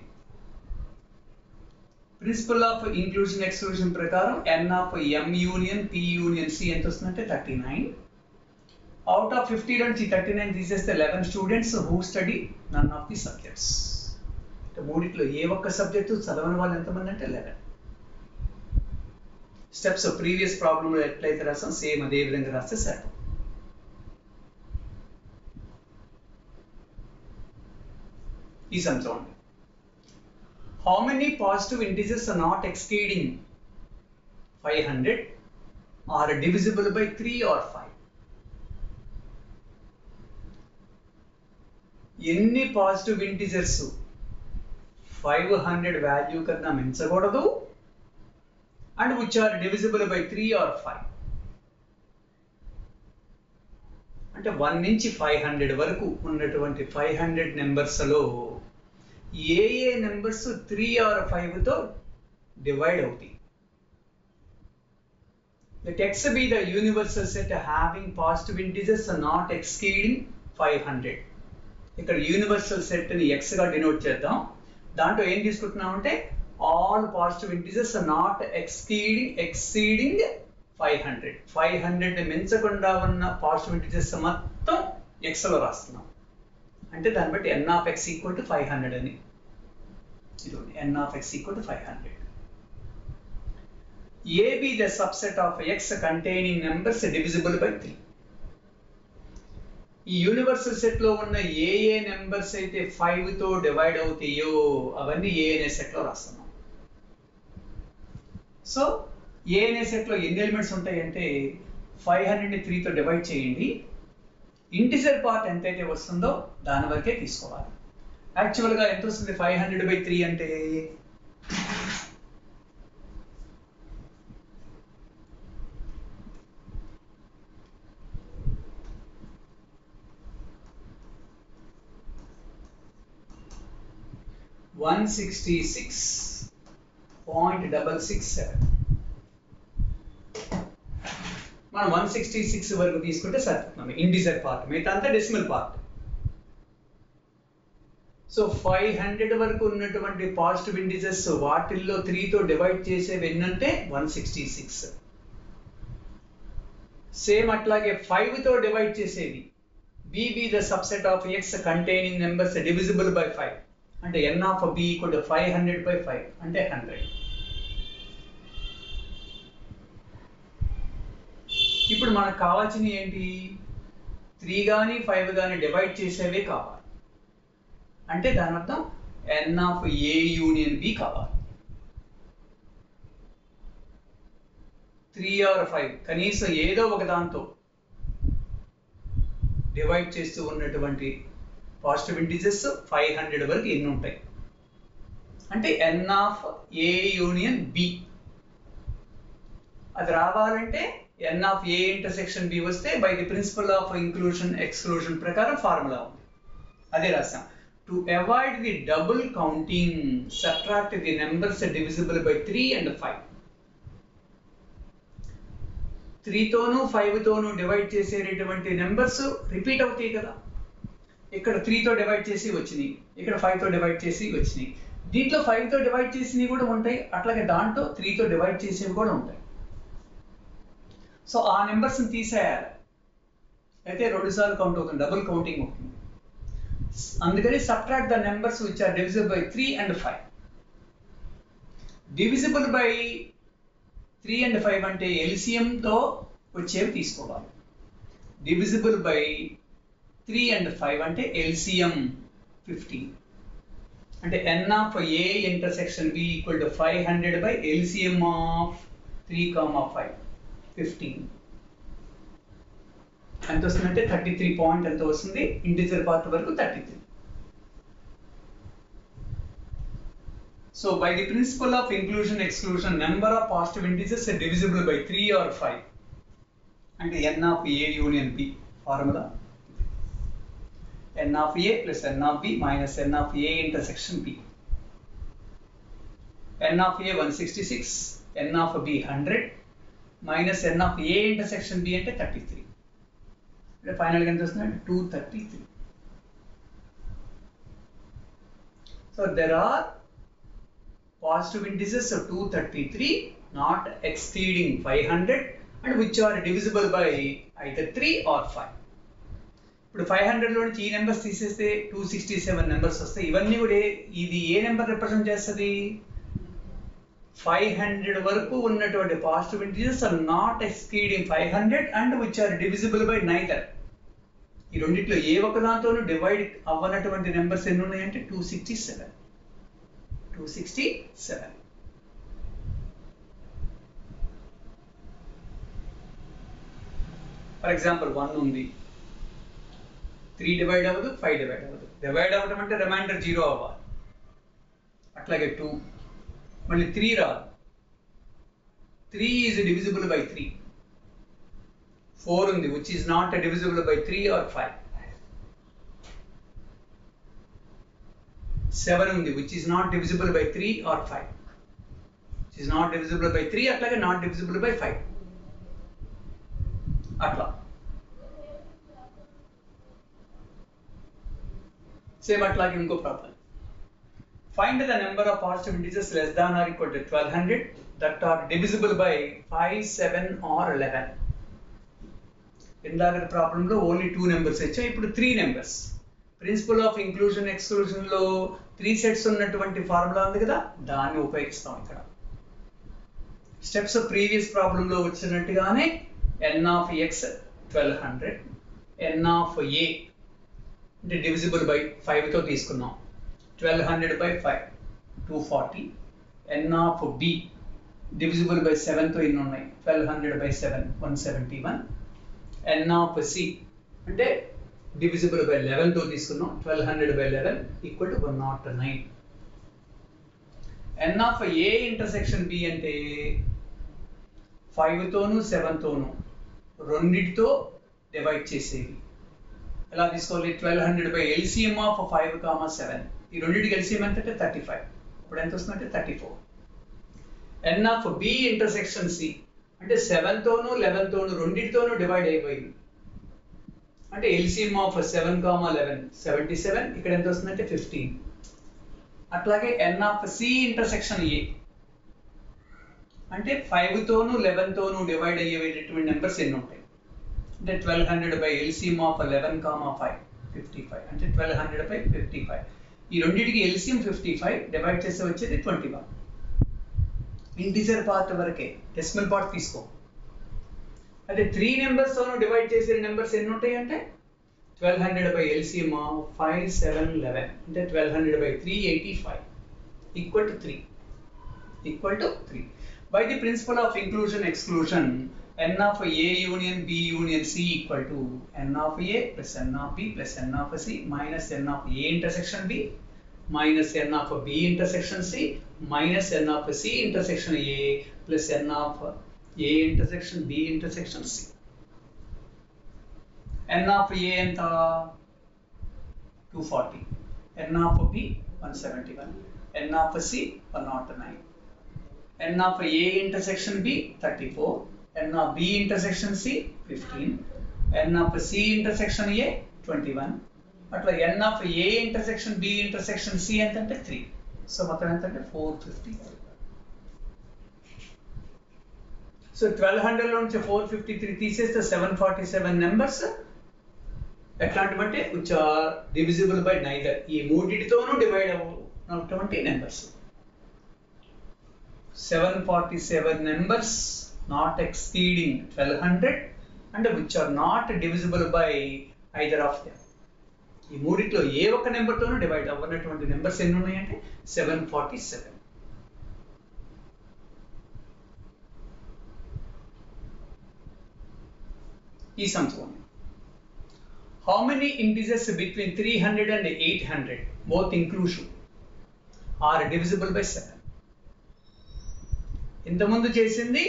Principal of inclusion exclusion ప్రకారం n of m union p union c ఎంత వస్తుందంటే 39. అవుట్ ఆఫ్ 50 నుంచి 39 తీసేస్తే 11 students who study none of the subjects. మూడిట్లో ఏ ఒక్క సబ్జెక్టు చదవని వాళ్ళు ఎంతమంది అంటే 11. స్టెప్స్ ప్రీవియస్ ప్రాబ్లంలో ఎట్లయితే రాసాం సేమ్ అదే విధంగా రాస్తే సరిపోతుంది. ఈ సమ్ చూడండి. How many positive integers are not exceeding 500 are divisible by 3 or 5? ఎన్ని పాజిటివ్ ఇంటిజర్స్ 500 వాల్యూ కన్నా మించకూడదు and which are divisible by 3 or 5? అంటే 1 నుంచి 500 వరకు ఉన్నటువంటి 500 నెంబర్స్లో ఏ నెంబర్స్ 3 or 5తో డివైడ్ అవుతాయి. Let X be the universal set having positive integers not exceeding 500. ఇక్కడ universal set ని X గా డినోట్ చేద్దాం. దాంట్లో ఏం తీసుకుంటున్నామంటే all positive integers not exceeding 500. 500 మించకుండా ఉన్న పాజిటివ్ ఇంటిజర్స్ మొత్తం X లో రాస్తున్నాం. అంటే దాన్ని బట్టి n of x = 500 అని. ఇదిగోండి n of x = 500. A be the subset of x containing numbers divisible by 3. ఈ యూనివర్సల్ సెట్ లో ఉన్న ఏ నెంబర్స్ అయితే 5తో డివైడ్ అవుతాయో అవన్నీ ఏ అనే సెట్ లో రాస్తున్నాం. సో ఏ అనే సెట్ లో ఎన్ని ఎలిమెంట్స్ ఉంటాయి అంటే 500ని 3తో డివైడ్ చేయండి. ఇంటిజర్ పార్ట్ ఎంతైతే వస్తుందో దాని వరకే తీసుకోవాలి. యాక్చువల్గా ఎంత వస్తుంది 500/3 అంటే 166.667. మనం 166 వరకు తీసుకుంటే సరిపోతుంది ఇంటిజర్ పార్ట్, మిగతా అంతా డెసిమల్ పార్ట్. సో 500 వరకు ఉన్నటువంటి పాజిటివ్ ఇంటిజర్స్ వాటిల్లో 3తో డివైడ్ చేసేవి ఎన్నంటే 166. సేమ్ అట్లాగే 5తో డివైడ్ చేసేవి b be the subset of x containing numbers divisible by 5. అంటే n of b = 500/5 అంటే 100. ఇప్పుడు మనకు కావాల్సింది ఏంటి? 3 కానీ 5 కానీ డివైడ్ చేసేవే కావాలి. అంటే దాని అర్థం n of a union b కావాలి. 3 or 5 కనీసం ఏదో ఒక దాంతో డివైడ్ చేస్తూ ఉన్నటువంటి పాజిటివ్ ఇంటిజర్స్ 500 వరకు ఎన్ని ఉంటాయి అంటే n of a union b. అది రావాలంటే n of a intersection b వస్తే by the principle of inclusion exclusion ప్రకారం ఫార్ములా ఉంది, అదే రాసాం. To avoid the double counting subtract the numbers divisible by 3 and 5. 3 తోనూ 5 తోనూ డివైడ్ చేసేటటువంటి నెంబర్స్ రిపీట్ అవుతాయి కదా. ఇక్కడ 3 తో డివైడ్ చేసి వచ్చినాయి, ఇక్కడ 5 తో డివైడ్ చేసి వచ్చినాయి. దీంట్లో 5 తో డివైడ్ చేసినవి కూడా ఉంటాయి, అట్లాగే దాంట్లో 3 తో డివైడ్ చేసేవి కూడా ఉంటాయి. సో ఆ నెంబర్స్ని తీసేయాలి, అయితే 2 సార్లు కౌంట్ అవుతుంది, డబుల్ కౌంటింగ్ అవుతుంది. అందుకని subtract the numbers which are divisible by 3 and 5. Divisible by 3 and 5 అంటే LCM తో వచ్చేవి తీసుకోవాలి. డివిజిబుల్ బై 3 and 5 అంటే LCM 15. అంటే n of a intersection b equal to 500 by LCM of 3, 5 15. ఎంత వస్తుందంటే 33 పాయింట్ ఎంత వస్తుంది, ఇంటిజర్ పార్ట్ వరకు 33. So by the principle of inclusion exclusion number of positive integers divisible by 3 or 5 అంటే n of a union b formula n of a plus n of b minus n of a intersection b. n of a 166, n of b 100 minus n of a intersection b అంటే 33. అంటే ఫైనల్గా ఎంత వస్తుంది 233. So there are positive integers of 233 not exceeding 500 and which are divisible by either 3 or 5. ఇప్పుడు 500లో నుంచి ఈ numbers తీసేస్తే 267 numbers వస్తాయి. ఇవన్నీ కూడా ఇది ఏ నెంబర్ రిప్రజెంట్ చేస్తుంది, 500 వరకు ఉన్నటువంటి positive integers are not exceeding 500 and which are divisible by neither. ఈ రెండిట్లో ఏ ఒక్క దాంతోనూ డివైడ్ అవ్వనటువంటి నెంబర్స్ ఎన్ని ఉన్నాయంటే 267. ఫర్ ఎగ్జాంపుల్ 1 ఉంది, 3 డివైడ్ అవ్వదు, 5 డివైడ్ అవ్వదు. డివైడ్ అవ్వడం అంటే రిమైండర్ 0 అవ్వాలి. అట్లాగే 2, మళ్ళీ 3 రాదు, 3 ఈజ్ డివిజిబుల్ బై 3. 4 ఉంది which is not divisible by 3 or 5. 7 ఉంది which is not divisible by 3 or 5. Which is not divisible by 3 అట్లాగే నాట్ డివిజిబుల్ బై 5. అట్లా సేమ్ అట్లాగే ఇంకో problem. Find the number of positive integers less than or equal to 1200 that are divisible by 5, 7 or 11. ఇందాక ప్రాబ్లంలో only 2 numbers ఇచ్చాయి, ఇప్పుడు 3 numbers. Principle of inclusion exclusion లో 3 sets ఉన్నటువంటి ఫార్ములా ఉంది కదా, దాన్ని ఉపయోగిస్తాం ఇక్కడ. స్టెప్స్ ప్రీవియస్ ప్రాబ్లంలో వచ్చినట్టుగానే n of x 1200, n of a అంటే డివిజిబుల్ బై 5 తో తీసుకున్నాం, 1200 by 5 240. n of b divisible by 7 తో ఇన్ని ఉన్నాయి, 1200 by 7 171. n of c అంటే డివిజిబుల్ బై 11 తో తీసుకున్నాం, 1200 by 11 equal to 109. n of a intersection b అంటే 5 తోను 7 తోను రెండిటితో డివైడ్ చేసేవి. ఎలా తీసుకోవాలి, 1200 by LCM of 5, 7. ఈ రెండింటికి LCM ఎంత అంటే 35. ఇప్పుడు ఎంత వస్తుందంటే 34. n of b intersection c అంటే 7 తోను 11 తోను రెండింటితోనూ డివైడ్ అయిపోయింది. అంటే LCM of 7, 11 77. ఇక్కడ ఎంత వస్తుందంటే 15. అట్లాగే n of c intersection a అంటే 5 తోను 11 తోను డివైడ్ అయ్యేటటువంటి నెంబర్స్ ఎన్ని ఉంటాయి అంటే 1200 by LCM of 11, 5 55. అంటే 1200 by 55. ఈ రెండింటికి LCM 55 డివైడ్ చేస్తే వచ్చేది 21. ఇంటిజర్ పార్ట్ వరకే, డెసిమల్ పార్ట్ తీసుకో. అదే 3 నెంబర్స్ తోను డివైడ్ చేసే నెంబర్స్ ఎన్ని ఉంటాయి అంటే 1200 by LCM of 5, 7, 11. అంటే 1200 by 385 equal to 3. By the principle of inclusion exclusion, n of A union B union C equal to n of A plus n of B plus n of C minus n of A intersection B minus n of B intersection C minus n of C intersection A plus n of A intersection B intersection C. n of A ఎంత 240, n of B 171, n of C 109, n of A intersection B 34, n of B intersection C 15, n of C intersection A 21, అట్లా n of A intersection B intersection C ఎంత అంటే 3. So మొత్తం ఎంత అంటే 450. So 1200 లో నుంచి 453 తీసేస్తే 747 నెంబర్స్ ఎట్లాంటివంటే which are divisible by neither, ఈ మూడిటితోనూ డివైడ్ అవ్వనటువంటి numbers. 747 numbers not exceeding 1200 and which are not divisible by either of them. ఈ మూడిట్లో ఏ ఒక్క నెంబర్తోనూ డివైడ్ అవ్వనటువంటి నెంబర్స్ ఎన్ని ఉన్నాయంటే 747. ఈ సంఖ్య how many integers between 300 and 800 both inclusive are divisible by 7? ఇంతకుముందు చేసింది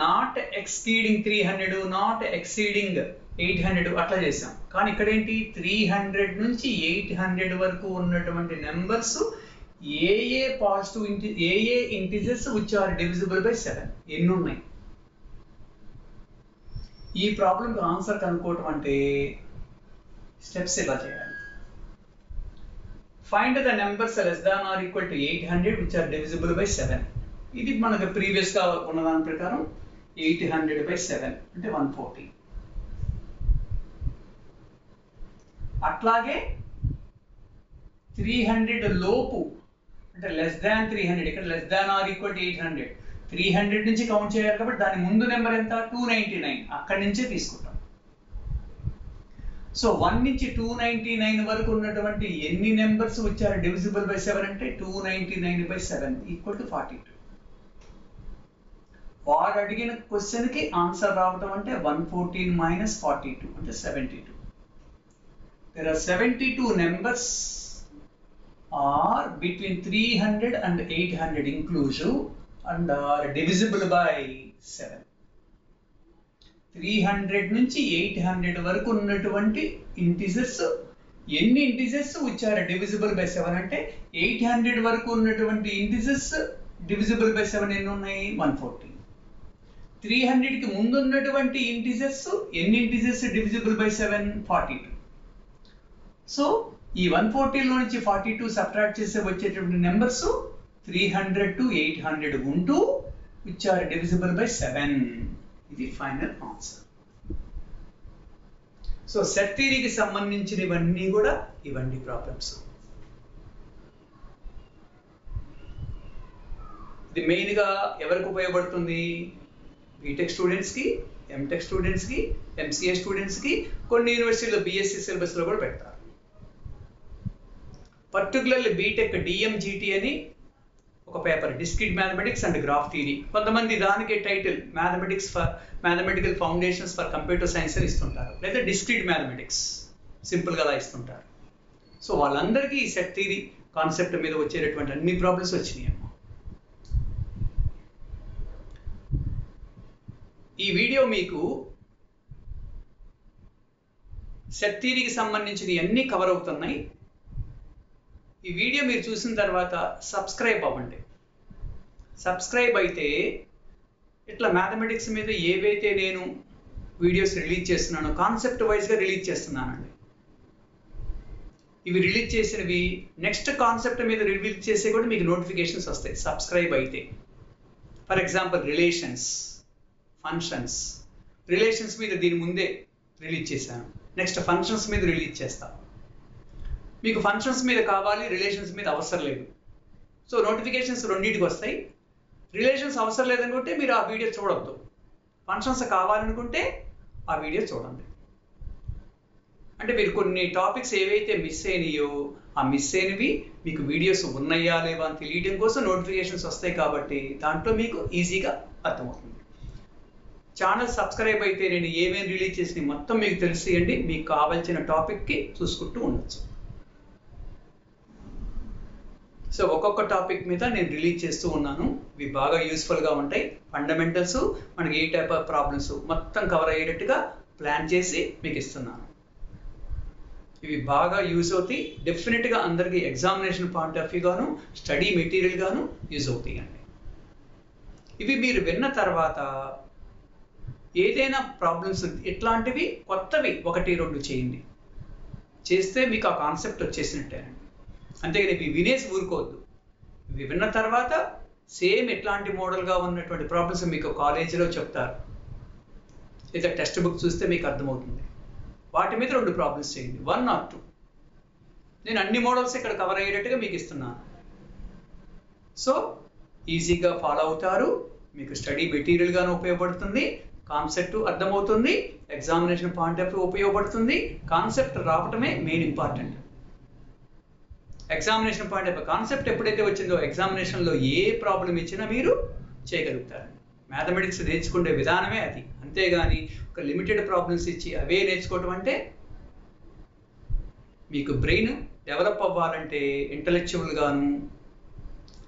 నాట్ ఎక్సీడింగ్ 300 నాట్ ఎక్సీడింగ్ 800 అట్లా చేసాం. కానీ ఇక్కడ ఏంటి 300 నుంచి 800 వరకు ఉన్నటువంటి numbers uh positive uh integers which are divisible by 7 ఎన్ని ఉన్నాయి. ఈ ప్రాబ్లం ఆన్సర్ కనుక్కోవటం అంటే స్టెప్స్ ఇలా చేయాలి. Find the numbers less than or equal to 800 which are divisible by 7. ఇది మనకు ప్రీవియస్ గా ఉన్న దాని ప్రకారం 800 by 7 అంటే 140. అట్లాగే 300 లోపు అంటే లెస్ దాన్ 300, ఇక్కడ less than or equal to 800, 300 నుంచి కౌంట్ చేయాలి కాబట్టి దాని ముందు నెంబర్ ఎంత 299, అక్కడి నుంచే తీసుకుంటాం. సో 1 నుంచి 299 వరకు ఉన్నటువంటి ఎన్ని నెంబర్స్ వచ్చారు డివిజిబుల్ బై 7 అంటే 299 by 7 ఈక్వల్ టు 42. వాడు అడిగిన క్వశ్చన్ కి ఆన్సర్ రావటం అంటే 114 minus 42 అంటే 72. There are 72 numbers are between 300 and 800 inclusive and are divisible by 7. 300 నుంచి 800 వరకు ఉన్నటువంటి ఇంటిజర్స్ ఎన్ని integers which are divisible by 7 అంటే 800 వరకు ఉన్నటువంటి ఇంటిజర్స్ divisible by 7 ఎన్ని ఉన్నాయి 140. 300 కి ముందు ఉన్నటువంటి ఇంటిజర్స్ ఎన్ని ఇంటిజర్స్ డివిజిబుల్ బై 7 42. సో ఈ 140 లో నుంచి 42 సబ్ట్రాక్ట్ చేస్తే వచ్చేటువంటి నెంబర్స్ 300 to 800 ఉంటూ which are divisible by 7. ఇది ఫైనల్ ఆన్సర్. సో సెట్ థియరీకి సంబంధించినవన్నీ కూడా ఇవన్నీ ప్రాబ్లమ్స్. ఇది మెయిన్ గా ఎవరికి ఉపయోగపడుతుంది? బీటెక్ స్టూడెంట్స్ కి, ఎంటెక్ స్టూడెంట్స్ కి, ఎంసీఏ స్టూడెంట్స్ కి, కొన్ని యూనివర్సిటీలో బిఎస్సి సిలబస్ లో కూడా పెడతారు. పర్టికులర్లీ బీటెక్ డిఎంజిటి అని ఒక paper, discrete mathematics and graph theory. కొంతమంది దానికి title mathematical foundations for computer science అని ఇస్తుంటారు, లేదా డిస్క్రీట్ మ్యాథమెటిక్స్ సింపుల్ గా ఇస్తుంటారు. సో వాళ్ళందరికీ ఈ సెట్ థియరీ కాన్సెప్ట్ మీద వచ్చేటటువంటి అన్ని ప్రాబ్లమ్స్ వచ్చినాయి. ఈ వీడియో మీకు సెట్ థియరీకి సంబంధించిన అన్ని కవర్ అవుతున్నాయి. ఈ వీడియో మీరు చూసిన తర్వాత సబ్స్క్రైబ్ అవ్వండి. సబ్స్క్రైబ్ అయితే ఇట్లా మ్యాథమెటిక్స్ మీద ఏవైతే నేను వీడియోస్ రిలీజ్ చేస్తున్నానో కాన్సెప్ట్ వైజ్గా రిలీజ్ చేస్తున్నానండి. ఇవి రిలీజ్ చేసినవి నెక్స్ట్ కాన్సెప్ట్ మీద రిలీజ్ చేసే కూడా మీకు నోటిఫికేషన్స్ వస్తాయి సబ్స్క్రైబ్ అయితే. For example relations, functions. Relations మీద దీని ముందే రిలీజ్ చేశాను, నెక్స్ట్ ఫంక్షన్స్ మీద రిలీజ్ చేస్తాను. మీకు ఫంక్షన్స్ మీద కావాలి, రిలేషన్స్ మీద అవసరం లేదు. సో నోటిఫికేషన్స్ రెండింటికి వస్తాయి. రిలేషన్స్ అవసరం లేదనుకుంటే మీరు ఆ వీడియో చూడవద్దు. ఫంక్షన్స్ కావాలనుకుంటే ఆ వీడియో చూడండి. అంటే మీరు కొన్ని టాపిక్స్ ఏవైతే మిస్ అయినాయో ఆ మిస్ అయినవి మీకు వీడియోస్ ఉన్నాయా లేవా అని తెలియడం కోసం నోటిఫికేషన్స్ వస్తాయి. కాబట్టి దాంట్లో మీకు ఈజీగా అర్థమవుతుంది. ఛానల్ సబ్స్క్రైబ్ అయితే నేను ఏమేమి రిలీజ్ చేసినా మొత్తం మీకు తెలిసేయండి. మీకు కావాల్సిన టాపిక్కి చూసుకుంటూ ఉండొచ్చు. సో ఒక్కొక్క టాపిక్ మీద నేను రిలీజ్ చేస్తూ ఉన్నాను. ఇవి బాగా యూస్ఫుల్గా ఉంటాయి. ఫండమెంటల్స్, మనకి ఏ టైప్ ఆఫ్ ప్రాబ్లమ్స్ మొత్తం కవర్ అయ్యేటట్టుగా ప్లాన్ చేసి మీకు ఇస్తున్నాను. ఇవి బాగా యూజ్ అవుతాయి. డెఫినెట్గా అందరికీ ఎగ్జామినేషన్ పాయింట్ ఆఫ్ వ్యూ గాను, స్టడీ మెటీరియల్ గాను యూజ్ అవుతాయి అండి. ఇవి మీరు విన్న తర్వాత ఏదైనా ప్రాబ్లమ్స్ ఇట్లాంటివి కొత్తవి 1-2 చేయండి. చేస్తే మీకు ఆ కాన్సెప్ట్ వచ్చేసినట్టేనండి. అంతేగాని ఇవి వినేసి ఊరుకోవద్దు. ఇవి విన్న తర్వాత సేమ్ ఎట్లాంటి మోడల్గా ఉన్నటువంటి ప్రాబ్లమ్స్ మీకు కాలేజీలో చెప్తారు, లేదా టెక్స్ట్ బుక్ చూస్తే మీకు అర్థమవుతుంది. వాటి మీద 2 ప్రాబ్లమ్స్ చేయండి, 1 or 2. నేను అన్ని మోడల్స్ ఇక్కడ కవర్ అయ్యేటట్టుగా మీకు ఇస్తున్నాను. సో ఈజీగా ఫాలో అవుతారు. మీకు స్టడీ మెటీరియల్గాను ఉపయోగపడుతుంది, కాన్సెప్ట్ అర్థమవుతుంది, ఎగ్జామినేషన్ పాయింట్ ఆఫ్ వ్యూ ఉపయోగపడుతుంది. కాన్సెప్ట్ రావటమే main important. Examination point of concept ఎప్పుడైతే వచ్చిందో ఎగ్జామినేషన్లో ఏ ప్రాబ్లం ఇచ్చినా మీరు చేయగలుగుతారు. మ్యాథమెటిక్స్ నేర్చుకునే విధానమే అది. అంతేగాని ఒక లిమిటెడ్ ప్రాబ్లమ్స్ ఇచ్చి అవే నేర్చుకోవటం అంటే, మీకు బ్రెయిన్ డెవలప్ అవ్వాలంటే, ఇంటలెక్చువల్గాను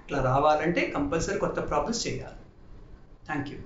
అట్లా రావాలంటే కంపల్సరీ కొత్త ప్రాబ్లమ్స్ చేయాలి. Thank you.